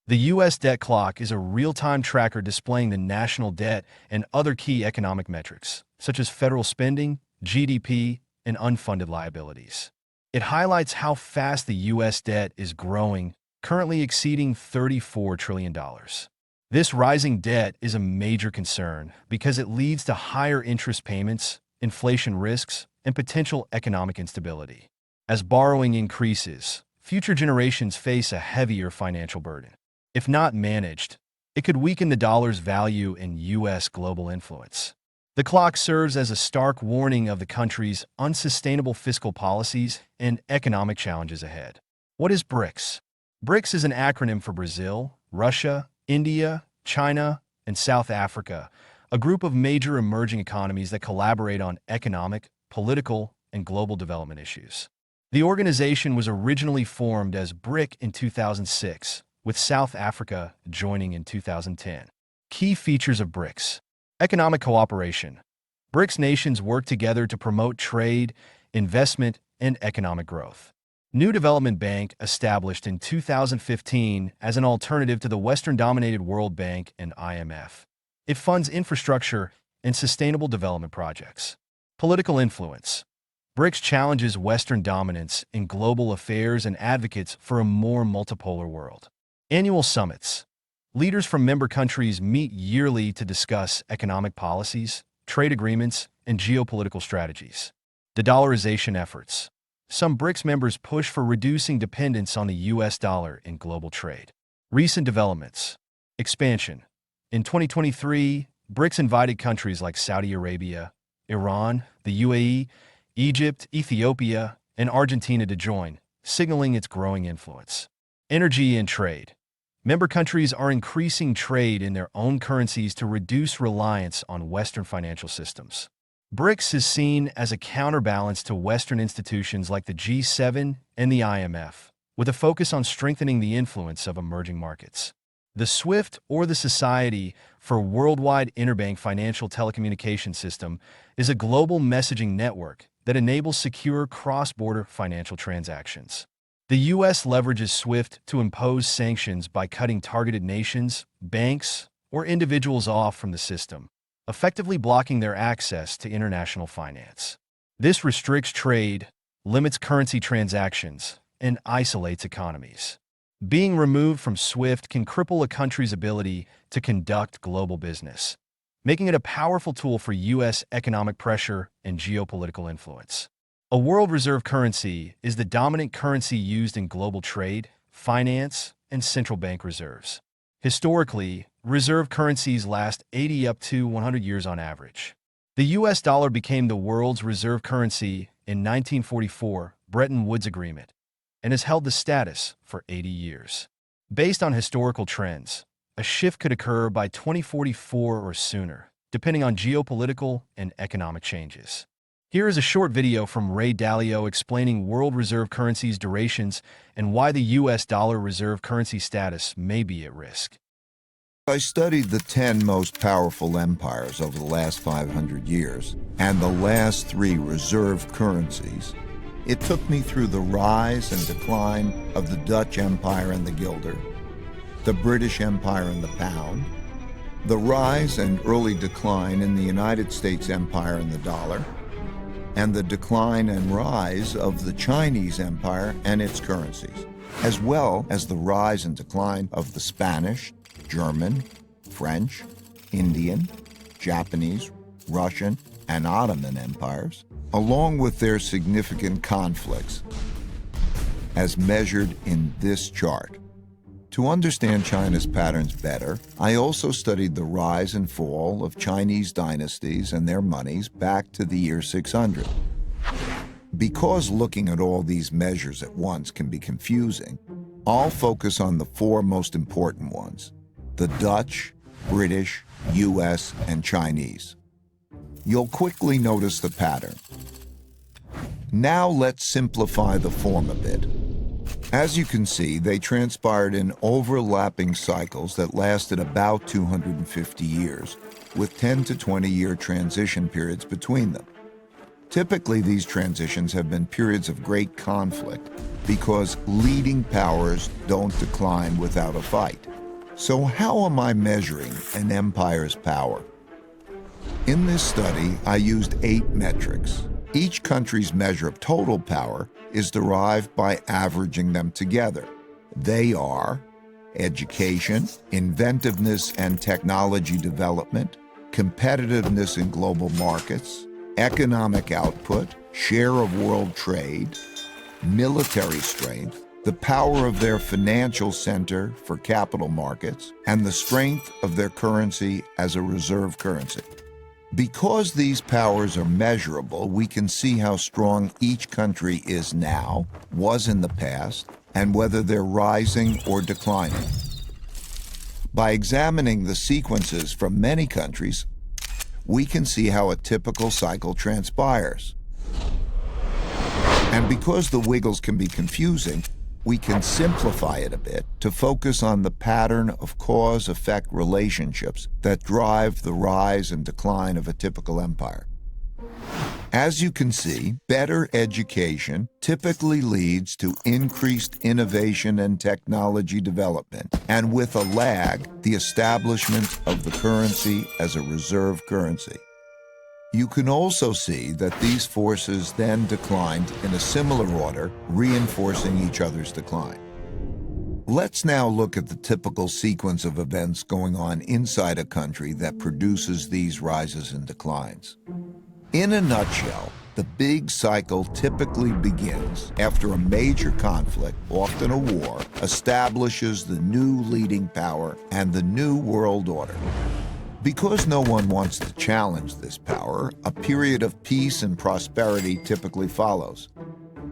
The U.S. debt clock is a real-time tracker displaying the national debt and other key economic metrics, such as federal spending, GDP, and unfunded liabilities. It highlights how fast the U.S. debt is growing, currently exceeding $34 trillion. This rising debt is a major concern because it leads to higher interest payments, inflation risks, and potential economic instability. As borrowing increases, future generations face a heavier financial burden. If not managed, it could weaken the dollar's value and U.S. global influence. The clock serves as a stark warning of the country's unsustainable fiscal policies and economic challenges ahead. What is BRICS? BRICS is an acronym for Brazil, Russia, India, China, and South Africa, a group of major emerging economies that collaborate on economic, political, and global development issues. The organization was originally formed as BRIC in 2006, with South Africa joining in 2010. Key features of BRICS. Economic cooperation. BRICS nations work together to promote trade, investment, and economic growth. New Development Bank established in 2015 as an alternative to the Western-dominated World Bank and IMF. It funds infrastructure and sustainable development projects. Political influence. BRICS challenges Western dominance in global affairs and advocates for a more multipolar world. Annual summits. Leaders from member countries meet yearly to discuss economic policies, trade agreements, and geopolitical strategies. De-dollarization efforts. Some BRICS members push for reducing dependence on the U.S. dollar in global trade. Recent developments. Expansion. In 2023, BRICS invited countries like Saudi Arabia, Iran, the UAE, Egypt, Ethiopia, and Argentina to join, signaling its growing influence. Energy and trade. Member countries are increasing trade in their own currencies to reduce reliance on Western financial systems. BRICS is seen as a counterbalance to Western institutions like the G7 and the IMF, with a focus on strengthening the influence of emerging markets. The SWIFT, or the Society for Worldwide Interbank Financial Telecommunication System, is a global messaging network that enables secure cross-border financial transactions. The U.S. leverages SWIFT to impose sanctions by cutting targeted nations, banks, or individuals off from the system, effectively blocking their access to international finance. This restricts trade, limits currency transactions, and isolates economies. Being removed from SWIFT can cripple a country's ability to conduct global business, making it a powerful tool for U.S. economic pressure and geopolitical influence. A world reserve currency is the dominant currency used in global trade, finance, and central bank reserves. Historically, reserve currencies last 80 up to 100 years on average. The U.S. dollar became the world's reserve currency in 1944 Bretton Woods Agreement and has held the status for 80 years. Based on historical trends, a shift could occur by 2044 or sooner, depending on geopolitical and economic changes. Here is a short video from Ray Dalio explaining world reserve currencies' durations and why the U.S. dollar reserve currency status may be at risk. I studied the 10 most powerful empires over the last 500 years and the last 3 reserve currencies. It took me through the rise and decline of the Dutch Empire and the guilder, the British Empire and the pound, the rise and early decline in the United States Empire and the dollar, and the decline and rise of the Chinese Empire and its currencies, as well as the rise and decline of the Spanish, German, French, Indian, Japanese, Russian, and Ottoman empires, along with their significant conflicts, as measured in this chart. To understand China's patterns better, I also studied the rise and fall of Chinese dynasties and their monies back to the year 600. Because looking at all these measures at once can be confusing, I'll focus on the 4 most important ones: the Dutch, British, US, and Chinese. You'll quickly notice the pattern. Now let's simplify the form a bit. As you can see, they transpired in overlapping cycles that lasted about 250 years, with 10 to 20-year transition periods between them. Typically, these transitions have been periods of great conflict because leading powers don't decline without a fight. So how am I measuring an empire's power? In this study, I used 8 metrics. Each country's measure of total power is derived by averaging them together. They are education, inventiveness and technology development, competitiveness in global markets, economic output, share of world trade, military strength, the power of their financial center for capital markets, and the strength of their currency as a reserve currency. Because these powers are measurable, we can see how strong each country is now, was in the past, and whether they're rising or declining. By examining the sequences from many countries, we can see how a typical cycle transpires. And because the wiggles can be confusing, we can simplify it a bit to focus on the pattern of cause-effect relationships that drive the rise and decline of a typical empire. As you can see, better education typically leads to increased innovation and technology development, and with a lag, the establishment of the currency as a reserve currency. You can also see that these forces then declined in a similar order, reinforcing each other's decline. Let's now look at the typical sequence of events going on inside a country that produces these rises and declines. In a nutshell, the big cycle typically begins after a major conflict, often a war, establishes the new leading power and the new world order. Because no one wants to challenge this power, a period of peace and prosperity typically follows.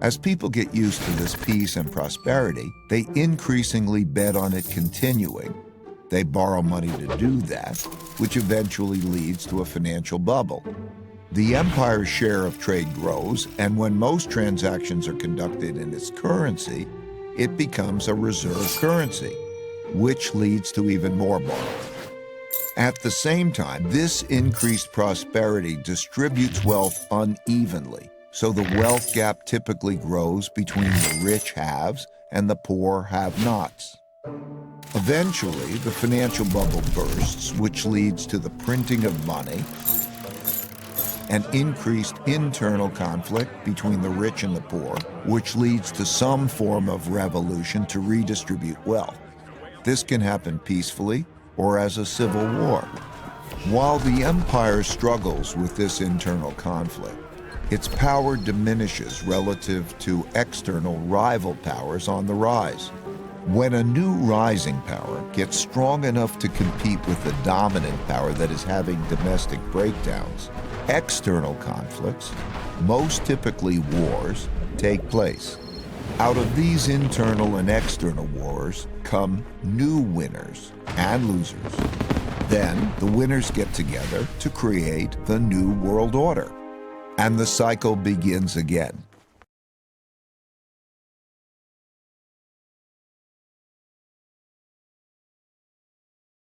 As people get used to this peace and prosperity, they increasingly bet on it continuing. They borrow money to do that, which eventually leads to a financial bubble. The empire's share of trade grows, and when most transactions are conducted in its currency, it becomes a reserve currency, which leads to even more borrowing. At the same time, this increased prosperity distributes wealth unevenly, so the wealth gap typically grows between the rich haves and the poor have-nots. Eventually, the financial bubble bursts, which leads to the printing of money and increased internal conflict between the rich and the poor, which leads to some form of revolution to redistribute wealth. This can happen peacefully or as a civil war. While the empire struggles with this internal conflict, its power diminishes relative to external rival powers on the rise. When a new rising power gets strong enough to compete with the dominant power that is having domestic breakdowns, external conflicts, most typically wars, take place. Out of these internal and external wars come new winners and losers. Then the winners get together to create the new world order, and the cycle begins again.